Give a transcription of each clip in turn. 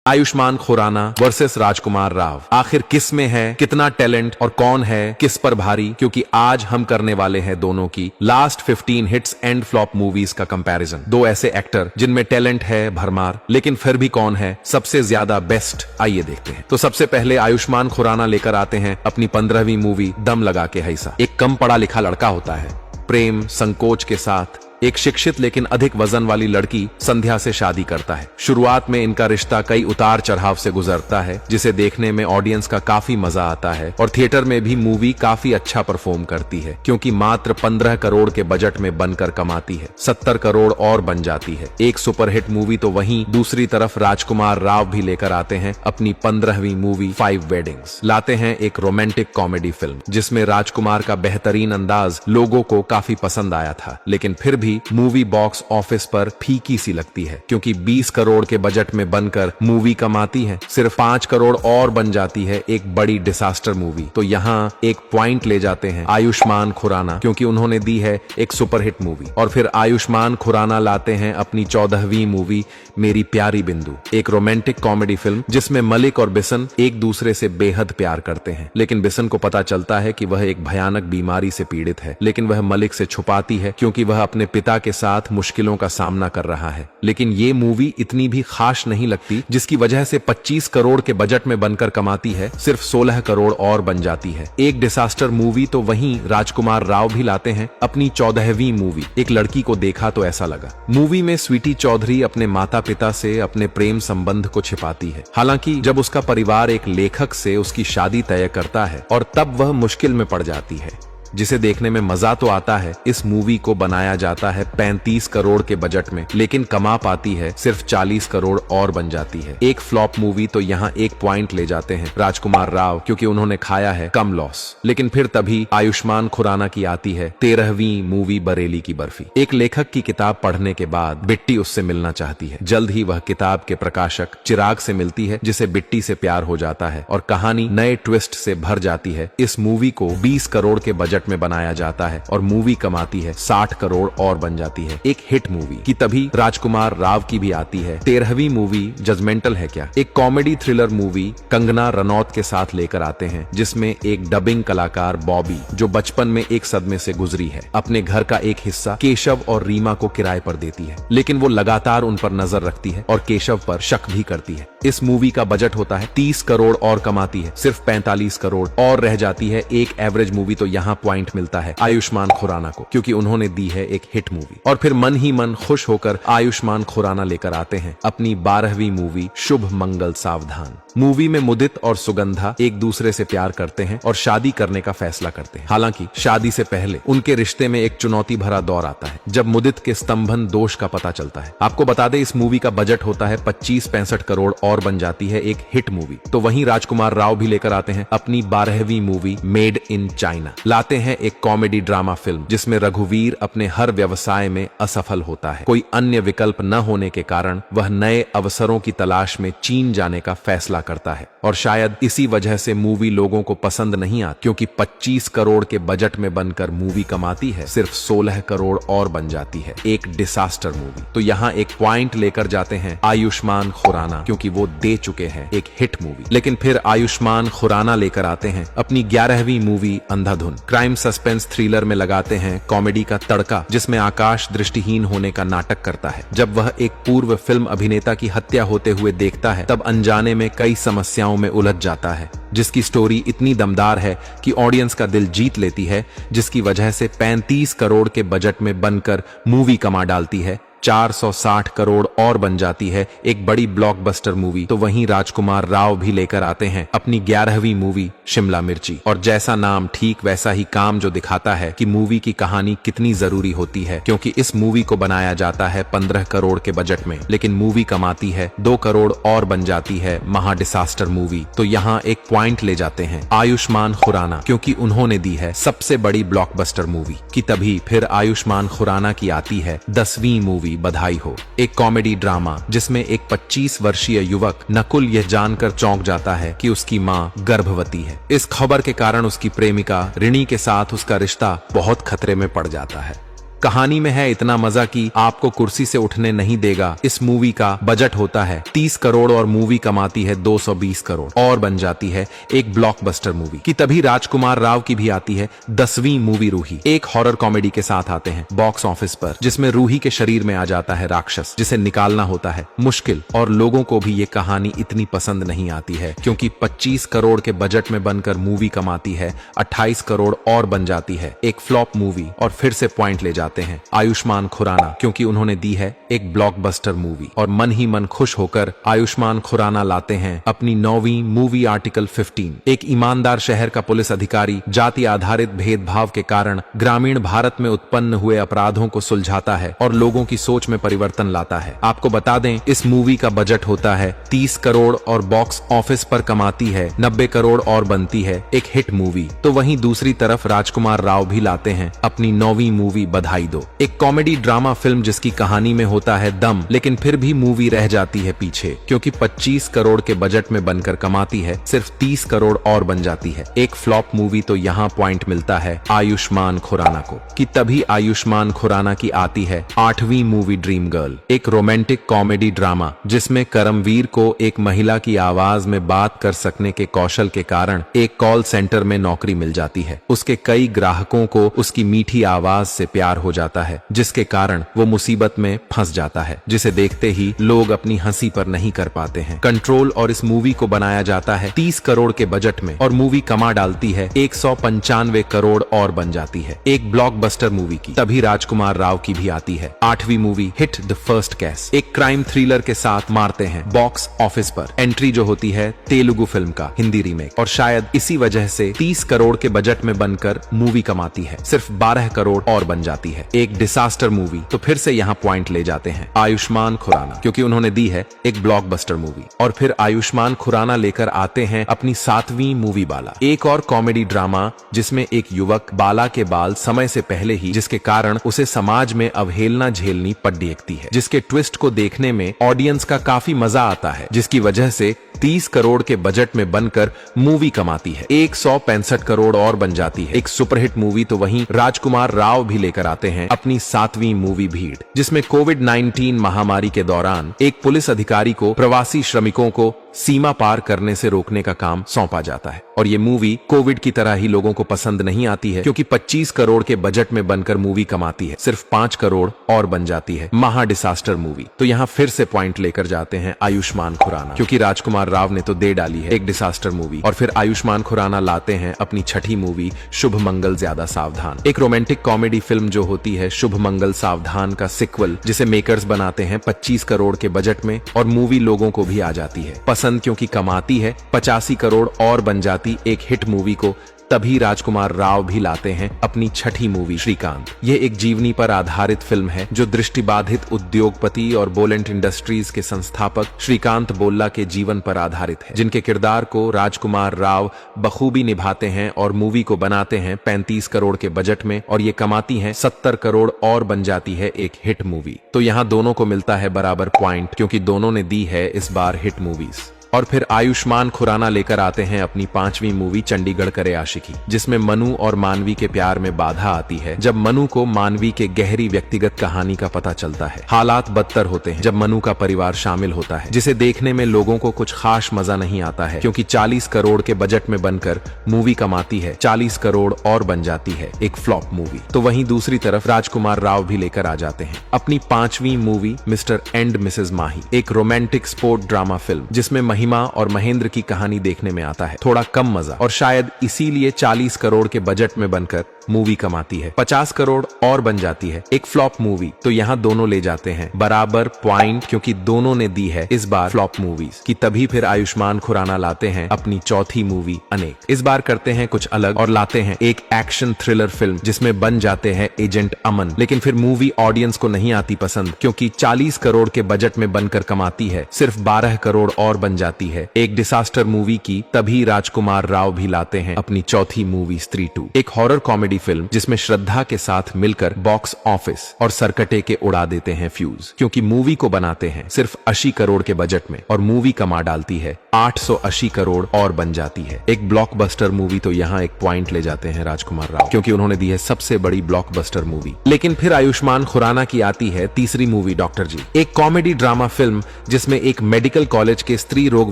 Ayushman Khurana versus राजकुमार राव। आखिर किस में है कितना टैलेंट और कौन है किस पर भारी, क्योंकि आज हम करने वाले हैं दोनों की last 15 hits and flop movies का कंपैरिजन। दो ऐसे एक्टर जिनमें टैलेंट है भरमार, लेकिन फिर भी कौन है सबसे ज्यादा बेस्ट, आइए देखते हैं। तो सबसे पहले आयुष्मान खुराना लेकर आते हैं अपनी 15वीं मूवी दम लगा के हैसा। एक कम पढ़ा लिखा लड़का होता है, प्रेम संकोच के साथ एक शिक्षित लेकिन अधिक वजन वाली लड़की संध्या से शादी करता है। शुरुआत में इनका रिश्ता कई उतार चढ़ाव से गुजरता है, जिसे देखने में ऑडियंस का काफी मजा आता है और थिएटर में भी मूवी काफी अच्छा परफॉर्म करती है, क्योंकि मात्र 15 करोड़ के बजट में बनकर कमाती है 70 करोड़ और बन जाती है एक सुपरहिट मूवी। तो वहीं दूसरी तरफ राजकुमार राव भी लेकर आते हैं अपनी 15वीं मूवी 5 वेडिंग्स। लाते हैं एक रोमांटिक कॉमेडी फिल्म जिसमें राजकुमार का बेहतरीन अंदाज लोगों को काफी पसंद आया था, लेकिन फिर भी मूवी बॉक्स ऑफिस पर फीकी सी लगती है, क्योंकि 20 करोड़ के बजट में बनकर मूवी कमाती है सिर्फ 5 करोड़ और बन जाती है एक बड़ी डिसास्टर मूवी। तो यहाँ एक पॉइंट ले जाते हैं आयुष्मान खुराना, क्योंकि उन्होंने दी है एक सुपरहिट मूवी। और फिर आयुष्मान खुराना लाते हैं अपनी 14वीं मूवी मेरी प्यारी बिंदु, एक रोमांटिक कॉमेडी फिल्म जिसमें मलिक और बिशन एक दूसरे से बेहद प्यार करते हैं, लेकिन बिशन को पता चलता है कि वह एक भयानक बीमारी से पीड़ित है, लेकिन वह मलिक से छुपाती है क्योंकि वह अपने पिता के साथ मुश्किलों का सामना कर रहा है। लेकिन ये मूवी इतनी भी खास नहीं लगती, जिसकी वजह से 25 करोड़ के बजट में बनकर कमाती है सिर्फ 16 करोड़ और बन जाती है एक डिसास्टर मूवी। तो वहीं राजकुमार राव भी लाते हैं अपनी 14वीं मूवी एक लड़की को देखा तो ऐसा लगा। मूवी में स्वीटी चौधरी अपने माता पिता से अपने प्रेम संबंध को छिपाती है, हालांकि जब उसका परिवार एक लेखक से उसकी शादी तय करता है और तब वह मुश्किल में पड़ जाती है, जिसे देखने में मजा तो आता है। इस मूवी को बनाया जाता है 35 करोड़ के बजट में, लेकिन कमा पाती है सिर्फ 40 करोड़ और बन जाती है एक फ्लॉप मूवी। तो यहाँ एक पॉइंट ले जाते हैं राजकुमार राव, क्योंकि उन्होंने खाया है कम लॉस। लेकिन फिर तभी आयुष्मान खुराना की आती है 13वीं मूवी बरेली की बर्फी। एक लेखक की किताब पढ़ने के बाद बिट्टी उससे मिलना चाहती है। जल्द ही वह किताब के प्रकाशक चिराग से मिलती है, जिसे बिट्टी से प्यार हो जाता है और कहानी नए ट्विस्ट से भर जाती है। इस मूवी को 20 करोड़ के बजट में बनाया जाता है और मूवी कमाती है 60 करोड़ और बन जाती है एक हिट मूवी की। तभी राजकुमार राव की भी आती है 13वीं मूवी जजमेंटल है क्या, एक comedy thriller movie Kangana Ranaut के साथ लेकर आते हैं, जिसमें एक डबिंग कलाकार बॉबी, जो बचपन में एक सदमे से गुजरी है, अपने घर का एक हिस्सा केशव और रीमा को किराए पर देती है, लेकिन वो लगातार उन पर नजर रखती है और केशव पर शक भी करती है। इस मूवी का बजट होता है 30 करोड़ और कमाती है सिर्फ 45 करोड़ और रह जाती है एक एवरेज मूवी। तो यहाँ पॉइंट मिलता है आयुष्मान खुराना को, क्योंकि उन्होंने दी है एक हिट मूवी। और फिर मन ही मन खुश होकर आयुष्मान खुराना लेकर आते हैं अपनी 12वीं मूवी शुभ मंगल सावधान। मूवी में मुदित और सुगंधा एक दूसरे से प्यार करते हैं और शादी करने का फैसला करते हैं। हालांकि शादी से पहले उनके रिश्ते में एक चुनौती भरा दौर आता है, जब मुदित के स्तंभन दोष का पता चलता है। आपको बता दें, इस मूवी का बजट होता है 25-65 करोड़ और बन जाती है एक हिट मूवी। तो वहीं राजकुमार राव भी लेकर आते हैं अपनी 12वीं मूवी मेड इन चाइना। लाते हैं एक कॉमेडी ड्रामा फिल्म जिसमें रघुवीर अपने हर व्यवसाय में असफल होता है। कोई अन्य विकल्प न होने के कारण वह नए अवसरों की तलाश में चीन जाने का फैसला करता है, और शायद इसी वजह से मूवी लोगों को पसंद नहीं आती, क्योंकि 25 करोड़ के बजट में बनकर मूवी कमाती है सिर्फ 16 करोड़ और बन जाती है एक डिसास्टर मूवी। तो यहाँ एक पॉइंट लेकर जाते हैं आयुष्मान खुराना, क्योंकि वो दे चुके हैं एक हिट मूवी। लेकिन फिर आयुष्मान खुराना लेकर आते हैं अपनी 11वीं मूवी अंधाधुन। क्राइम सस्पेंस थ्रिलर में लगाते हैं कॉमेडी का तड़का, जिसमें आकाश दृष्टिहीन होने का नाटक करता है। जब वह एक पूर्व फिल्म अभिनेता की हत्या होते हुए देखता है, तब अनजाने में कई समस्याओं में उलझ जाता है, जिसकी स्टोरी इतनी दमदार है कि ऑडियंस का दिल जीत लेती है, जिसकी वजह से 35 करोड़ के बजट में बनकर मूवी कमा डालती है 460 करोड़ और बन जाती है एक बड़ी ब्लॉकबस्टर मूवी। तो वहीं राजकुमार राव भी लेकर आते हैं अपनी 11वीं मूवी शिमला मिर्ची, और जैसा नाम ठीक वैसा ही काम, जो दिखाता है कि मूवी की कहानी कितनी जरूरी होती है, क्योंकि इस मूवी को बनाया जाता है 15 करोड़ के बजट में, लेकिन मूवी कमाती है 2 करोड़ और बन जाती है महा डिसास्टर मूवी। तो यहाँ एक पॉइंट ले जाते हैं आयुष्मान खुराना, क्योंकि उन्होंने दी है सबसे बड़ी ब्लॉकबस्टर मूवी की। तभी फिर आयुष्मान खुराना की आती है 10वीं मूवी बधाई हो, एक कॉमेडी ड्रामा जिसमें एक 25 वर्षीय युवक नकुल यह जानकर चौंक जाता है कि उसकी मां गर्भवती है। इस खबर के कारण उसकी प्रेमिका रिणी के साथ उसका रिश्ता बहुत खतरे में पड़ जाता है। कहानी में है इतना मजा कि आपको कुर्सी से उठने नहीं देगा। इस मूवी का बजट होता है 30 करोड़ और मूवी कमाती है 220 करोड़ और बन जाती है एक ब्लॉकबस्टर मूवी। कि तभी राजकुमार राव की भी आती है 10वीं मूवी रूही। एक हॉरर कॉमेडी के साथ आते हैं बॉक्स ऑफिस पर, जिसमें रूही के शरीर में आ जाता है राक्षस, जिसे निकालना होता है मुश्किल। और लोगों को भी ये कहानी इतनी पसंद नहीं आती है, क्योंकि 25 करोड़ के बजट में बनकर मूवी कमाती है 28 करोड़ और बन जाती है एक फ्लॉप मूवी। और फिर से पॉइंट ले जाते हैं आयुष्मान खुराना, क्योंकि उन्होंने दी है एक ब्लॉकबस्टर मूवी। और मन ही मन खुश होकर आयुष्मान खुराना लाते हैं अपनी 9वीं मूवी आर्टिकल 15। एक ईमानदार शहर का पुलिस अधिकारी जाति आधारित भेदभाव के कारण ग्रामीण भारत में उत्पन्न हुए अपराधों को सुलझाता है और लोगों की सोच में परिवर्तन लाता है। आपको बता दें, इस मूवी का बजट होता है 30 करोड़ और बॉक्स ऑफिस पर कमाती है 90 करोड़ और बनती है एक हिट मूवी। तो वहीं दूसरी तरफ राजकुमार राव भी लाते हैं अपनी 9वीं मूवी बधाई दो, एक कॉमेडी ड्रामा फिल्म जिसकी कहानी में होता है दम, लेकिन फिर भी मूवी रह जाती है पीछे, क्योंकि 25 करोड़ के बजट में बनकर कमाती है सिर्फ 30 करोड़ और बन जाती है एक फ्लॉप मूवी। तो यहाँ पॉइंट मिलता है आयुष्मान खुराना को। कि तभी आयुष्मान खुराना की आती है 8वीं मूवी ड्रीम गर्ल, एक रोमांटिक कॉमेडी ड्रामा जिसमें करमवीर को एक महिला की आवाज में बात कर सकने के कौशल के कारण एक कॉल सेंटर में नौकरी मिल जाती है। उसके कई ग्राहकों को उसकी मीठी आवाज से प्यार हो जाता है, जिसके कारण वो मुसीबत में फंस जाता है, जिसे देखते ही लोग अपनी हंसी पर नहीं कर पाते हैं कंट्रोल। और इस मूवी को बनाया जाता है 30 करोड़ के बजट में और मूवी कमा डालती है 195 करोड़ और बन जाती है एक ब्लॉकबस्टर मूवी की। तभी राजकुमार राव की भी आती है 8वीं movie hit the first case, एक क्राइम थ्रिलर के साथ मारते हैं बॉक्स ऑफिस पर। एंट्री जो होती है तेलुगु फिल्म का हिंदी रीमेक, और शायद इसी वजह से 30 करोड़ के बजट में बनकर मूवी कमाती है सिर्फ 12 करोड़ और बन जाती है एक डिसास्टर मूवी। तो फिर से यहाँ पॉइंट ले जाते हैं आयुष्मान खुराना, क्योंकि उन्होंने दी है एक ब्लॉकबस्टर मूवी। और फिर आयुष्मान खुराना लेकर आते हैं अपनी 7वीं मूवी बाला, एक और कॉमेडी ड्रामा जिसमें एक युवक बाला के बाल समय से पहले ही, जिसके कारण उसे समाज में अवहेलना झेलनी पड़ती है, जिसके ट्विस्ट को देखने में ऑडियंस का काफी मजा आता है, जिसकी वजह से 30 करोड़ के बजट में बनकर मूवी कमाती है 165 करोड़ और बन जाती है एक सुपरहिट मूवी। तो वहीं राजकुमार राव भी लेकर आते हैं अपनी 7वीं मूवी भीड़, जिसमें कोविड-19 महामारी के दौरान एक पुलिस अधिकारी को प्रवासी श्रमिकों को सीमा पार करने से रोकने का काम सौंपा जाता है। और ये मूवी कोविड की तरह ही लोगों को पसंद नहीं आती है, क्योंकि 25 करोड़ के बजट में बनकर मूवी कमाती है सिर्फ 5 करोड़ और बन जाती है महा डिसास्टर मूवी। तो यहाँ फिर से पॉइंट लेकर जाते हैं आयुष्मान खुराना, क्योंकि राजकुमार राव ने तो दे डाली है एक डिसास्टर मूवी। और फिर आयुष्मान खुराना लाते हैं अपनी 6ठी मूवी शुभ मंगल ज्यादा सावधान, एक रोमांटिक कॉमेडी फिल्म जो होती है शुभ मंगल सावधान का सिक्वल, जिसे मेकर्स बनाते हैं 25 करोड़ के बजट में। और मूवी लोगों को भी आ जाती है पसंद, क्योंकि कमाती है 85 करोड़ और बन जाती एक हिट मूवी को। तभी राजकुमार राव भी लाते हैं अपनी 6ठी मूवी श्रीकांत। ये एक जीवनी पर आधारित फिल्म है जो दृष्टिबाधित उद्योगपति और बोलेंट इंडस्ट्रीज के संस्थापक श्रीकांत बोल्ला के जीवन पर आधारित है, जिनके किरदार को राजकुमार राव बखूबी निभाते हैं और मूवी को बनाते हैं 35 करोड़ के बजट में। और ये कमाती है 70 करोड़ और बन जाती है एक हिट मूवी। तो यहाँ दोनों को मिलता है बराबर पॉइंट, क्योंकि दोनों ने दी है इस बार हिट मूवीज। और फिर आयुष्मान खुराना लेकर आते हैं अपनी 5वीं मूवी चंडीगढ़ करे आशिकी, जिसमें मनु और मानवी के प्यार में बाधा आती है जब मनु को मानवी के गहरी व्यक्तिगत कहानी का पता चलता है। हालात बदतर होते हैं जब मनु का परिवार शामिल होता है, जिसे देखने में लोगों को कुछ खास मजा नहीं आता है, क्योंकि 40 करोड़ के बजट में बनकर मूवी कमाती है 40 करोड़ और बन जाती है एक फ्लॉप मूवी। तो वहीं दूसरी तरफ राजकुमार राव भी लेकर आ जाते हैं अपनी 5वीं मूवी मिस्टर एंड मिसेज माही, एक रोमांटिक स्पोर्ट ड्रामा फिल्म जिसमें महिमा और महेंद्र की कहानी देखने में आता है थोड़ा कम मजा, और शायद इसीलिए 40 करोड़ के बजट में बनकर मूवी कमाती है 50 करोड़ और बन जाती है एक फ्लॉप मूवी। तो यहाँ दोनों ले जाते हैं बराबर पॉइंट, क्योंकि दोनों ने दी है इस बार फ्लॉप मूवीज की। तभी फिर आयुष्मान खुराना लाते हैं अपनी 4थी मूवी अनेक। इस बार करते हैं कुछ अलग और लाते हैं एक एक्शन थ्रिलर फिल्म जिसमें बन जाते हैं एजेंट अमन। लेकिन फिर मूवी ऑडियंस को नहीं आती पसंद, क्योंकि 40 करोड़ के बजट में बनकर कमाती है सिर्फ 12 करोड़ और बन जाती है एक डिसास्टर मूवी की। तभी राजकुमार राव भी लाते हैं अपनी 4थी मूवी स्त्री 2, एक हॉरर कॉमेडी कॉमेडी फिल्म जिसमें श्रद्धा के साथ मिलकर बॉक्स ऑफिस और सरकटे के उड़ा देते हैं फ्यूज, क्योंकि मूवी को बनाते हैं सिर्फ 80 करोड़ के बजट में और मूवी कमा डालती है 880 करोड़ और बन जाती है एक ब्लॉकबस्टर मूवी। तो यहाँ एक पॉइंट ले जाते हैं राजकुमार राव, क्योंकि उन्होंने दी है सबसे बड़ी ब्लॉकबस्टर मूवी। लेकिन फिर आयुष्मान खुराना की आती है तीसरी मूवी डॉक्टर जी, एक कॉमेडी ड्रामा फिल्म जिसमें एक मेडिकल कॉलेज के स्त्री रोग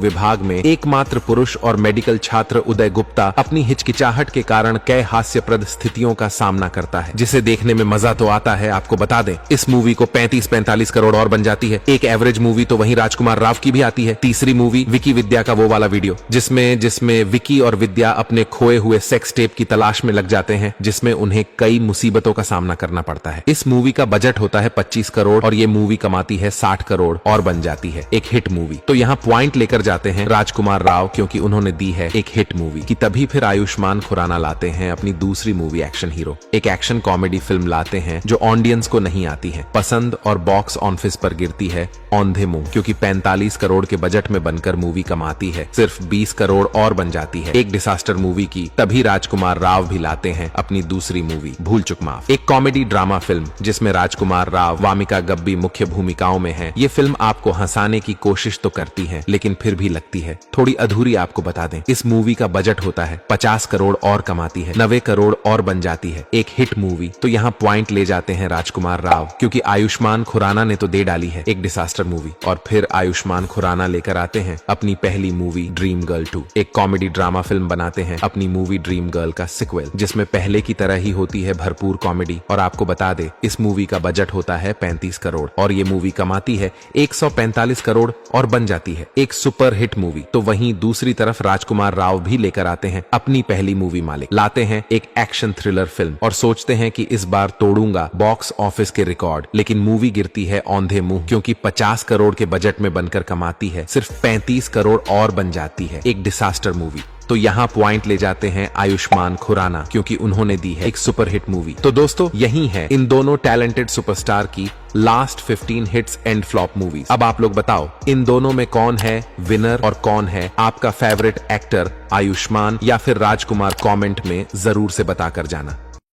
विभाग में एकमात्र पुरुष और मेडिकल छात्र उदय गुप्ता अपनी हिचकिचाहट के कारण कई हास्यप्रद स्थितियों का सामना करता है, जिसे देखने में मजा तो आता है। आपको बता दें इस मूवी को 35-45 करोड़ और बन जाती है एक एवरेज मूवी। तो वहीं राजकुमार राव की भी आती है तीसरी मूवी विकी विद्या का वो वाला वीडियो, जिसमें विकी और विद्या अपने खोए हुए सेक्स टेप की तलाश में लग जाते हैं, जिसमें उन्हें कई मुसीबतों का सामना करना पड़ता है। इस मूवी का बजट होता है 25 करोड़ और ये मूवी कमाती है 60 करोड़ और बन जाती है एक हिट मूवी। तो यहाँ पॉइंट लेकर जाते हैं राजकुमार राव, क्योंकि उन्होंने दी है एक हिट मूवी की। तभी फिर आयुष्मान खुराना लाते हैं अपनी दूसरी मूवी एक्शन हीरो, एक एक्शन कॉमेडी फिल्म लाते हैं जो ऑडियंस को नहीं आती है पसंद और बॉक्स ऑफिस पर गिरती है औंधे मुंह, क्योंकि 45 करोड़ के बजट में बनकर मूवी कमाती है सिर्फ 20 करोड़ और बन जाती है एक डिसास्टर मूवी की। तभी राजकुमार राव भी लाते हैं अपनी दूसरी मूवी भूल चुक माफ, एक कॉमेडी ड्रामा फिल्म जिसमें राजकुमार राव, वामिका गब्बी मुख्य भूमिकाओं में हैं। ये फिल्म आपको हंसाने की कोशिश तो करती है, लेकिन फिर भी लगती है थोड़ी अधूरी। आपको बता दें इस मूवी का बजट होता है 50 करोड़ और कमाती है 90 करोड़ और बन जाती है एक हिट मूवी। तो यहाँ पॉइंट ले जाते हैं राजकुमार राव, क्योंकि आयुष्मान खुराना ने तो दे डाली है एक डिसास्टर मूवी। और फिर आयुष्मान खुराना लेकर आते हैं अपनी पहली मूवी ड्रीम गर्ल 2, एक कॉमेडी ड्रामा फिल्म बनाते हैं अपनी मूवी ड्रीम गर्ल का सिक्वल, जिसमें पहले की तरह ही होती है भरपूर कॉमेडी। और आपको बता दे इस मूवी का बजट होता है 35 करोड़ और ये मूवी कमाती है 145 करोड़ और बन जाती है एक सुपर हिट मूवी। तो वहीं दूसरी तरफ राजकुमार राव भी लेकर आते हैं अपनी पहली मूवी मालिक, लाते हैं एक एक्शन थ्रिलर फिल्म और सोचते हैं कि इस बार तोड़ूंगा बॉक्स ऑफिस के रिकॉर्ड। लेकिन मूवी गिरती है औंधे मुंह, क्योंकि 50 करोड़ के बजट में बनकर कमाती है सिर्फ 35 करोड़ और बन जाती है एक डिसास्टर मूवी। तो यहाँ पॉइंट ले जाते हैं आयुष्मान खुराना, क्योंकि उन्होंने दी है एक सुपरहिट मूवी। तो दोस्तों यही है इन दोनों टैलेंटेड सुपरस्टार की last 15 hits and flop movies. अब आप लोग बताओ इन दोनों में कौन है विनर और कौन है आपका फेवरेट एक्टर, आयुष्मान या फिर राजकुमार? कमेंट में जरूर से बताकर जाना।